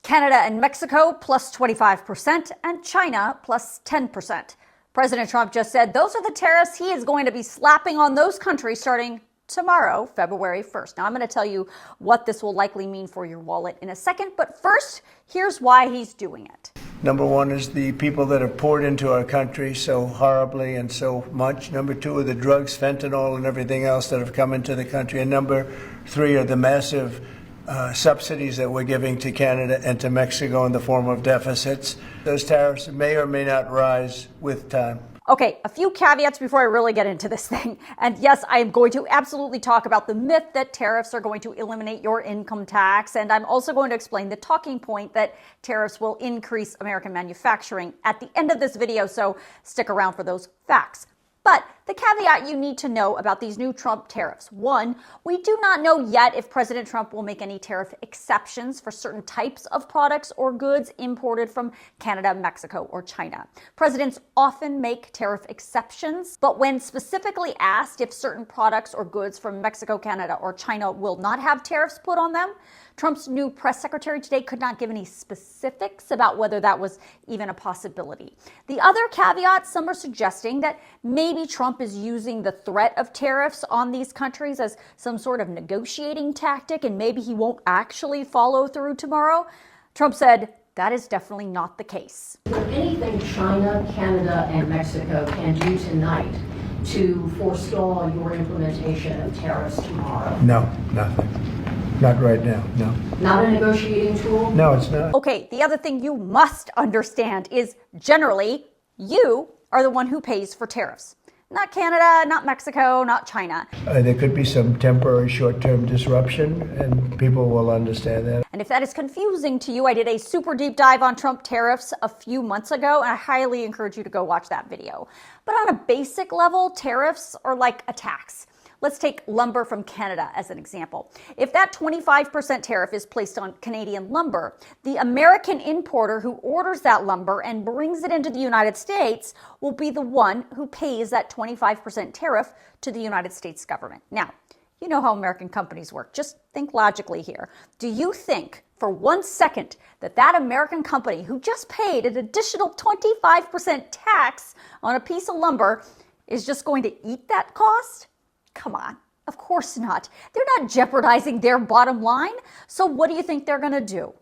Canada and Mexico plus 25% and China plus 10%. President Trump just said those are the tariffs he is going to be slapping on those countries starting tomorrow, February 1st. Now, I'm going to tell you what this will likely mean for your wallet in a second, but first, here's why he's doing it. Number one is the people that have poured into our country so horribly and so much. Number two are the drugs, fentanyl, and everything else that have come into the country. And number three are the massive subsidies that we're giving to Canada and to Mexico in the form of deficits. Those tariffs may or may not rise with time. Okay, a few caveats before I really get into this thing. And yes, I am going to absolutely talk about the myth that tariffs are going to eliminate your income tax. And I'm also going to explain the talking point that tariffs will increase American manufacturing at the end of this video. So stick around for those facts. But the caveat you need to know about these new Trump tariffs. One, we do not know yet if President Trump will make any tariff exceptions for certain types of products or goods imported from Canada, Mexico, or China. Presidents often make tariff exceptions, but when specifically asked if certain products or goods from Mexico, Canada, or China will not have tariffs put on them, Trump's new press secretary today could not give any specifics about whether that was even a possibility. The other caveat, some are suggesting that maybe Trump is using the threat of tariffs on these countries as some sort of negotiating tactic, and maybe he won't actually follow through tomorrow. Trump said that is definitely not the case. Is there anything China, Canada, and Mexico can do tonight to forestall your implementation of tariffs tomorrow? No, nothing. Not right now, no. Not a negotiating tool? No, it's not. Okay, the other thing you must understand is generally you are the one who pays for tariffs. Not Canada, not Mexico, not China. There could be some temporary short-term disruption, and people will understand that. And if that is confusing to you, I did a super deep dive on Trump tariffs a few months ago, and I highly encourage you to go watch that video. But on a basic level, tariffs are like a tax. Let's take lumber from Canada as an example. If that 25% tariff is placed on Canadian lumber, the American importer who orders that lumber and brings it into the United States will be the one who pays that 25% tariff to the United States government. Now, you know how American companies work. Just think logically here. Do you think for 1 second that American company who just paid an additional 25% tax on a piece of lumber is just going to eat that cost? Come on, of course not. They're not jeopardizing their bottom line. So what do you think they're going to do?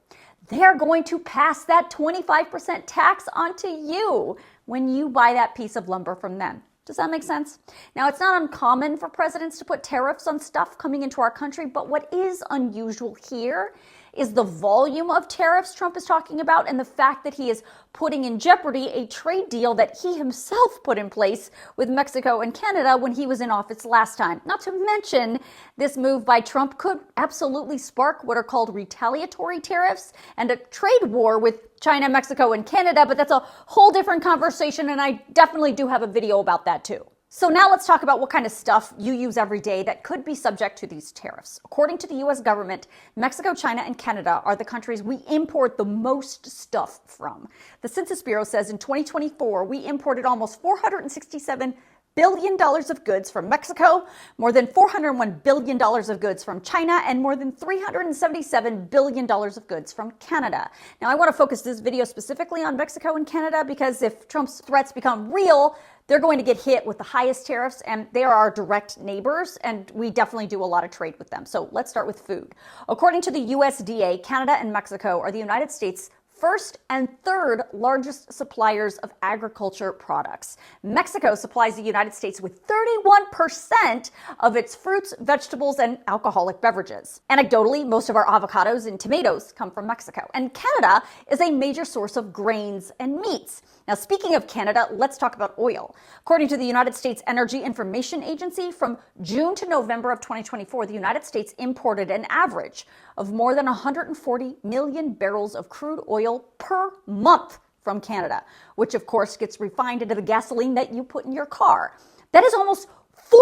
They're going to pass that 25% tax onto you when you buy that piece of lumber from them. Does that make sense? Now, it's not uncommon for presidents to put tariffs on stuff coming into our country, but what is unusual here is the volume of tariffs Trump is talking about and the fact that he is putting in jeopardy a trade deal that he himself put in place with Mexico and Canada when he was in office last time. Not to mention, this move by Trump could absolutely spark what are called retaliatory tariffs and a trade war with China, Mexico, and Canada, but that's a whole different conversation, and I definitely do have a video about that too. So now let's talk about what kind of stuff you use every day that could be subject to these tariffs. According to the US government, Mexico, China, and Canada are the countries we import the most stuff from. The Census Bureau says in 2024, we imported almost $467 billion of goods from Mexico, more than $401 billion of goods from China, and more than $377 billion of goods from Canada. Now, I want to focus this video specifically on Mexico and Canada because if Trump's threats become real, they're going to get hit with the highest tariffs, and they are our direct neighbors, and we definitely do a lot of trade with them. So let's start with food. According to the USDA, Canada and Mexico are the United States' first and third largest suppliers of agriculture products. Mexico supplies the United States with 31% of its fruits, vegetables, and alcoholic beverages. Anecdotally, most of our avocados and tomatoes come from Mexico. And Canada is a major source of grains and meats. Now, speaking of Canada, let's talk about oil. According to the United States Energy Information Agency, from June to November of 2024, the United States imported an average of more than 140 million barrels of crude oil per month from Canada, which of course gets refined into the gasoline that you put in your car. That is almost 4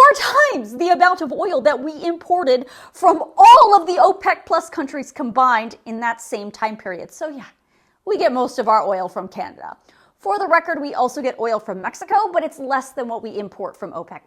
times the amount of oil that we imported from all of the OPEC plus countries combined in that same time period. So yeah, we get most of our oil from Canada. For the record, we also get oil from Mexico, but it's less than what we import from OPEC+.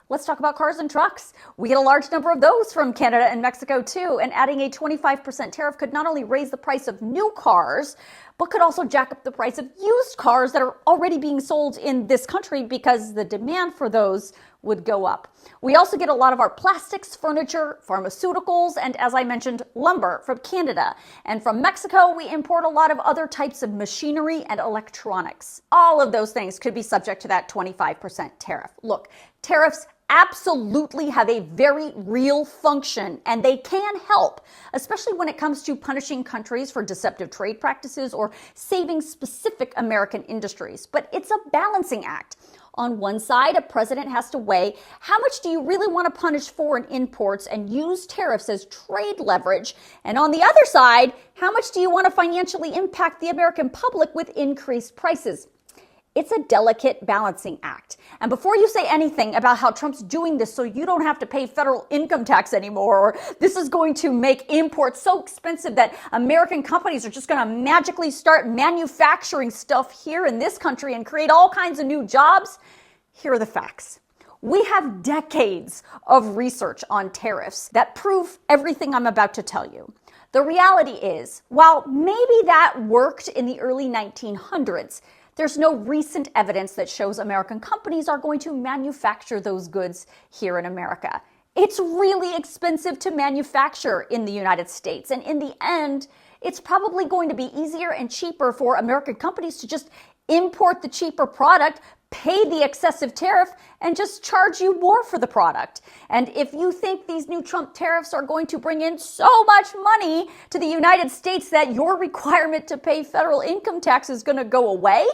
Let's talk about cars and trucks. We get a large number of those from Canada and Mexico too, and adding a 25% tariff could not only raise the price of new cars, but could also jack up the price of used cars that are already being sold in this country because the demand for those would go up. We also get a lot of our plastics, furniture, pharmaceuticals, and as I mentioned, lumber from Canada. And from Mexico, we import a lot of other types of machinery and electronics. All of those things could be subject to that 25% tariff. Look, tariffs absolutely have a very real function, and they can help, especially when it comes to punishing countries for deceptive trade practices or saving specific American industries. But it's a balancing act. On one side, a president has to weigh how much do you really want to punish foreign imports and use tariffs as trade leverage? And on the other side, how much do you want to financially impact the American public with increased prices? It's a delicate balancing act. And before you say anything about how Trump's doing this so you don't have to pay federal income tax anymore, or this is going to make imports so expensive that American companies are just going to magically start manufacturing stuff here in this country and create all kinds of new jobs, here are the facts. We have decades of research on tariffs that prove everything I'm about to tell you. The reality is, while maybe that worked in the early 1900s, there's no recent evidence that shows American companies are going to manufacture those goods here in America. It's really expensive to manufacture in the United States, and in the end, it's probably going to be easier and cheaper for American companies to just import the cheaper product, pay the excessive tariff, and just charge you more for the product. And if you think these new Trump tariffs are going to bring in so much money to the United States that your requirement to pay federal income tax is going to go away,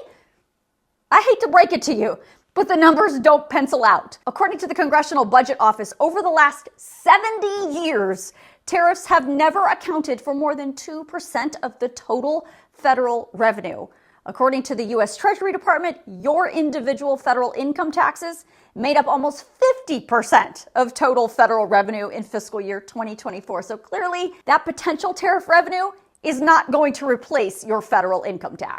I hate to break it to you, but the numbers don't pencil out. According to the Congressional Budget Office, over the last 70 years, tariffs have never accounted for more than 2% of the total federal revenue. According to the U.S. Treasury Department, your individual federal income taxes made up almost 50% of total federal revenue in fiscal year 2024. So clearly, that potential tariff revenue is not going to replace your federal income tax.